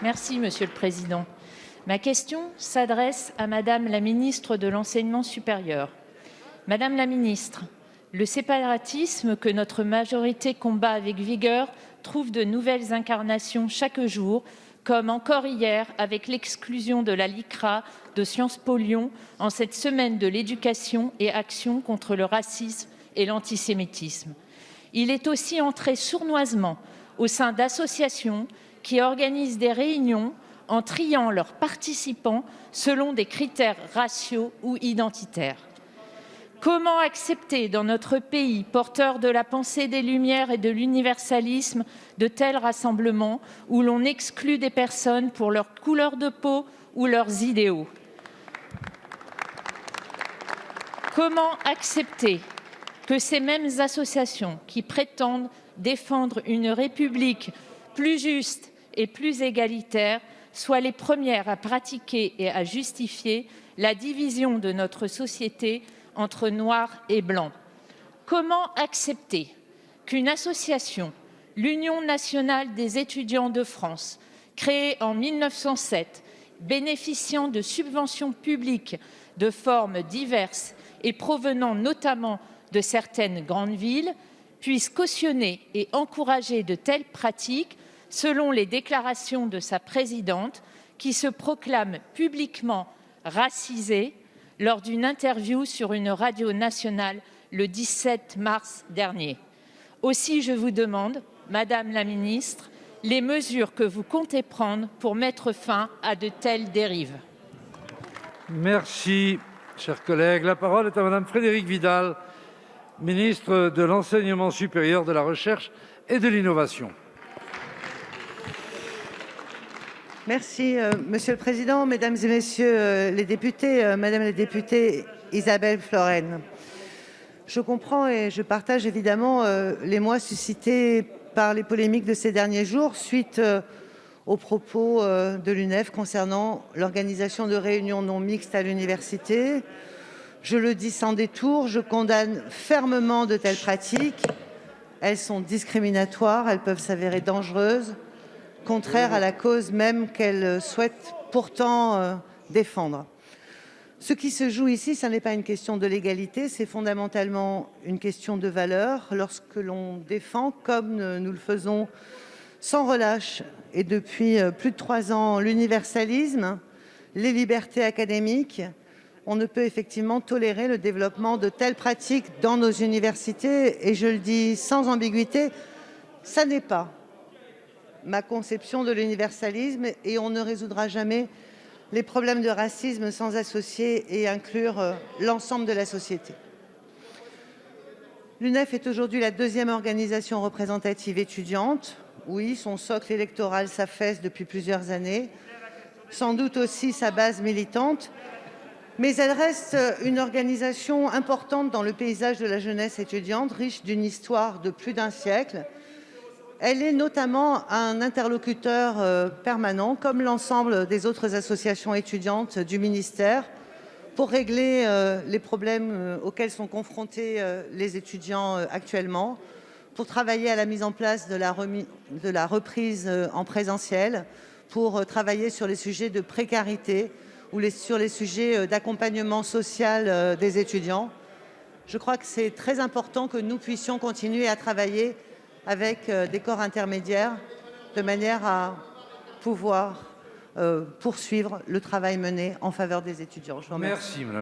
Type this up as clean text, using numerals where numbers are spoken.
Merci, Monsieur le Président. Ma question s'adresse à Madame la ministre de l'Enseignement supérieur. Madame la ministre, le séparatisme que notre majorité combat avec vigueur trouve de nouvelles incarnations chaque jour, comme encore hier avec l'exclusion de la LICRA de Sciences Po Lyon en cette semaine de l'éducation et action contre le racisme et l'antisémitisme. Il est aussi entré sournoisement au sein d'associations qui organisent des réunions en triant leurs participants selon des critères raciaux ou identitaires. Comment accepter dans notre pays, porteur de la pensée des Lumières et de l'universalisme, de tels rassemblements où l'on exclut des personnes pour leur couleur de peau ou leurs idéaux? Comment accepter que ces mêmes associations qui prétendent défendre une République plus juste et plus égalitaire soient les premières à pratiquer et à justifier la division de notre société entre noirs et blancs? Comment accepter qu'une association, l'Union nationale des étudiants de France, créée en 1907, bénéficiant de subventions publiques de formes diverses et provenant notamment de certaines grandes villes, puisse cautionner et encourager de telles pratiques selon les déclarations de sa présidente, qui se proclame publiquement racisée lors d'une interview sur une radio nationale le 17 mars dernier. Aussi, je vous demande, Madame la ministre, les mesures que vous comptez prendre pour mettre fin à de telles dérives. Merci, chers collègues. La parole est à Madame Frédérique Vidal, ministre de l'Enseignement supérieur, de la Recherche et de l'Innovation. Merci, Monsieur le Président, Mesdames et Messieurs les députés, Madame la députée Isabelle Florennes. Je comprends et je partage évidemment l'émoi suscité par les polémiques de ces derniers jours suite aux propos de l'UNEF concernant l'organisation de réunions non mixtes à l'université. Je le dis sans détour, je condamne fermement de telles pratiques. Elles sont discriminatoires, elles peuvent s'avérer dangereuses, contraires à la cause même qu'elles souhaitent pourtant défendre. Ce qui se joue ici, ce n'est pas une question de légalité, c'est fondamentalement une question de valeur. Lorsque l'on défend, comme nous le faisons sans relâche et depuis plus de 3 ans, l'universalisme, les libertés académiques, on ne peut effectivement tolérer le développement de telles pratiques dans nos universités. Et je le dis sans ambiguïté, ça n'est pas ma conception de l'universalisme et on ne résoudra jamais les problèmes de racisme sans associer et inclure l'ensemble de la société. L'UNEF est aujourd'hui la 2e organisation représentative étudiante. Oui, son socle électoral s'affaisse depuis plusieurs années, sans doute aussi sa base militante, mais elle reste une organisation importante dans le paysage de la jeunesse étudiante, riche d'une histoire de plus d'1 siècle. Elle est notamment un interlocuteur permanent, comme l'ensemble des autres associations étudiantes du ministère, pour régler les problèmes auxquels sont confrontés les étudiants actuellement, pour travailler à la mise en place de la reprise en présentiel, pour travailler sur les sujets de précarité ou sur les sujets d'accompagnement social des étudiants. Je crois que c'est très important que nous puissions continuer à travailler avec des corps intermédiaires, de manière à pouvoir poursuivre le travail mené en faveur des étudiants. Je vous remercie. Merci, Madame.